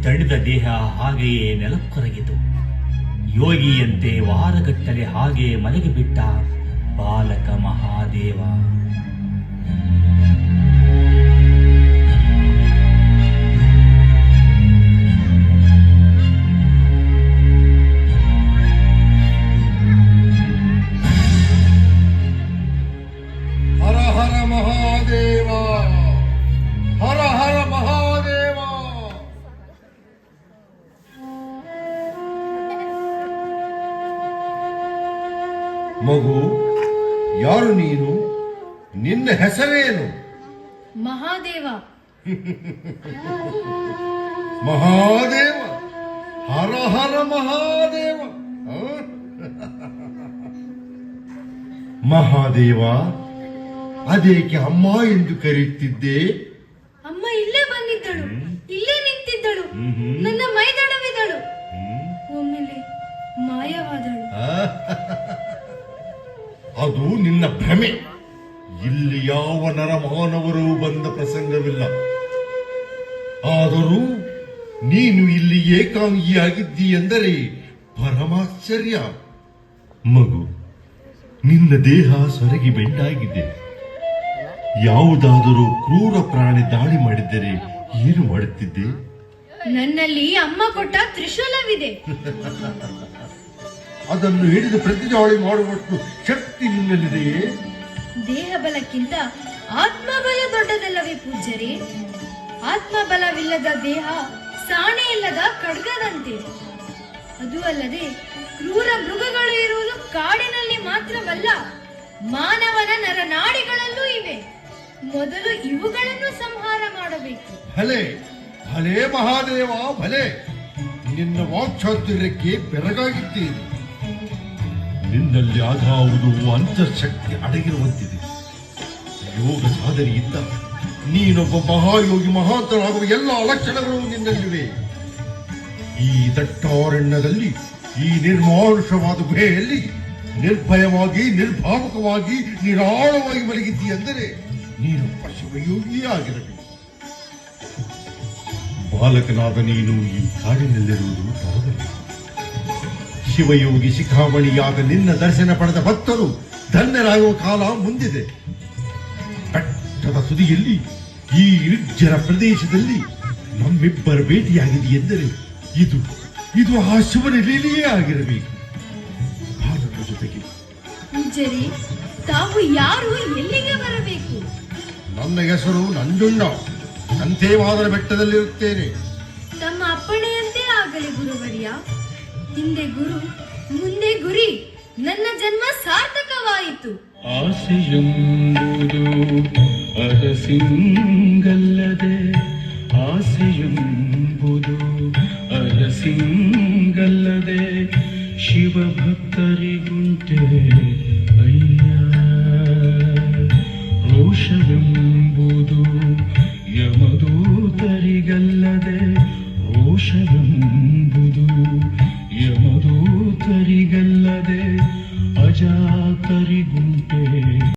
ತಣಿದ ದೇಹ ಹಾಗೆಯೇ ನೆಲಕ್ಕೊರಗಿತು. ಯೋಗಿಯಂತೆ ವಾರಗಟ್ಟಲೆ ಹಾಗೆ ಮಲಗಿಬಿಟ್ಟ ಬಾಲಕ ಮಹಾದೇವ. ಹರ ಹರ ಮಹಾದೇವ, ಹರ ಹರ ಮಹಾದೇವ. ಮಗು, ಯಾರು ನೀನು? ನಿನ್ನ ಹೆಸರೇನು? ಮಹಾದೇವ. ಮಹಾದೇವ, ಹರ ಹರ ಮಹಾದೇವ. ಮಹಾದೇವ, ಅದೇಕೆ ಅಮ್ಮ ಎಂದು ಕರೆಯುತ್ತಿದ್ದೆ? ಅಮ್ಮ ಇಲ್ಲೇ ಬಂದಿದ್ದಳು, ಇಲ್ಲೇ ನಿಂತಿದ್ದಳು, ನನ್ನ ಮೈದಳವಿದಳು, ಒಮ್ಮೆಲೆ ಮಾಯವಾದಳು. ಅದು ನಿನ್ನ ಭ್ರಮೆ. ಇಲ್ಲಿ ಯಾವ ನರಮಾನವರು ಬಂದ ಪ್ರಸಂಗವಿಲ್ಲ. ಆದರೂ ನೀನು ಇಲ್ಲಿ ಏಕಾಂಗಿಯಾಗಿದ್ದಿ ಎಂದರೆ ಪರಮಾಶ್ಚರ್ಯ. ಮಗು, ನಿನ್ನ ದೇಹ ಸೊರಗಿ ಬೆಂಡಾಗಿದೆ. ಯಾವುದಾದರೂ ಕ್ರೂರ ಪ್ರಾಣಿ ದಾಳಿ ಮಾಡಿದ್ದರೆ ಏನು ಮಾಡುತ್ತಿದ್ದೆ? ನನ್ನಲ್ಲಿ ಅಮ್ಮ ಕೊಟ್ಟ ತ್ರಿಶೂಲವಿದೆ. ಅದನ್ನು ಹಿಡಿದು ಪ್ರತಿದಾಳಿ ಮಾಡುವಷ್ಟು ಶಕ್ತಿ ನಿನ್ನಲ್ಲಿದೆಯೇ? ದೇಹ ಬಲಕ್ಕಿಂತ ಆತ್ಮಬಲ ದೊಡ್ಡದಲ್ಲವೇ ಪೂಜ್ಯರೇ? ಆತ್ಮಬಲವಿಲ್ಲದ ದೇಹ ಸಾಣೆ ಇಲ್ಲದ ಖಡ್ಗದಂತೆ. ಅದು ಅಲ್ಲದೆ ಕ್ರೂರ ಮೃಗಗಳು ಇರುವುದು ಕಾಡಿನಲ್ಲಿ ಮಾತ್ರವಲ್ಲ, ಮಾನವನ ನರನಾಡಿಗಳಲ್ಲೂ ಇವೆ. ಮೊದಲು ಇವುಗಳನ್ನು ಸಂಹಾರ ಮಾಡಬೇಕು. ಭಲೆ ಭಲೆ ಮಹಾದೇವ, ಭಲೆ. ನಿನ್ನ ವಾಕ್ಚಾತುರ್ಯಕ್ಕೆ ಬೆರಗಾಗಿದ್ದೇನೆ. ನಿನ್ನಲ್ಲಿ ಅದಾವುದು ಅಂತರ್ಶಕ್ತಿ ಅಡಗಿರುವಂತಿದೆ. ಯೋಗ ಸಾಧನೆಯಿಂದ ನೀನೊಬ್ಬ ಮಹಾಯೋಗಿ, ಮಹಾಂತರಾಗುವ ಎಲ್ಲ ಲಕ್ಷಣಗಳು ನಿನ್ನಲ್ಲಿವೆ. ಈ ದಟ್ಟಾರಣ್ಯದಲ್ಲಿ, ಈ ನಿರ್ಮಾನುಷವಾದ ಗುಹೆಯಲ್ಲಿ ನಿರ್ಭಯವಾಗಿ, ನಿರ್ಭಾವಕವಾಗಿ, ನಿರಾಳವಾಗಿ ಮಲಗಿದ್ದಿ ಅಂದರೆ ನೀನೊಬ್ಬ ಶಿವಯೋಗಿಯೇ ಆಗಿರಬೇಕು. ಬಾಲಕನಾದ ನೀನು ಈ ಕಾಡಿನಲ್ಲಿರುವುದು ತರವಲ್ಲ. ಶಿವಯೋಗಿ ಶಿಖಾಮಣಿಯಾದ ನಿನ್ನ ದರ್ಶನ ಪಡೆದ ಭಕ್ತರು ಧನ್ಯರಾಗುವ ಕಾಲ ಮುಂದಿದೆ. ಬೆಟ್ಟದ ತುದಿಯಲ್ಲಿ, ಈ ನಿರ್ಜನ ಪ್ರದೇಶದಲ್ಲಿ ನಮ್ಮಿಬ್ಬರ ಭೇಟಿಯಾಗಿದೆ ಎಂದರೆ ಇದು ಆ ಶಿವನ ಲೀಲೆಯೇ ಆಗಿರಬೇಕು. ಭಾರತ ಜೊತೆಗೆ ಪೂಜ್ಯರೇ, ತಾವು ಯಾರು, ಎಲ್ಲಿಗೆ ಬರಬೇಕು? ನನ್ನ ಹೆಸರು ನಂಜುಂಡ. ಸಂತೇವಾದರ ಬೆಟ್ಟದಲ್ಲಿರುತ್ತೇನೆ. ತಮ್ಮ ಅಪ್ಪಣೆಯಂತೆ ಆಗಲಿ ಗುರುವರ್ಯ. ಹಿಂದೆ ಗುರು, ಮುಂದೆ ಗುರಿ. ನನ್ನ ಜನ್ಮ ಸಾರ್ಥಕವಾಯಿತು. ಆಸೆಯೆಂಬುದು ಅರಸಿಂಗಲ್ಲದೆ, ಆಸೆಯೆಂಬುದು ಅರಸಿಂಗಲ್ಲದೆ, ಶಿವಭಕ್ತರಿಗುಂಟೆ ಅಯ್ಯ. ರೋಷವೆಂಬುದು ಯಮದೂತರಿಗಲ್ಲದೆ, ರೋಷವೆಂಬುದು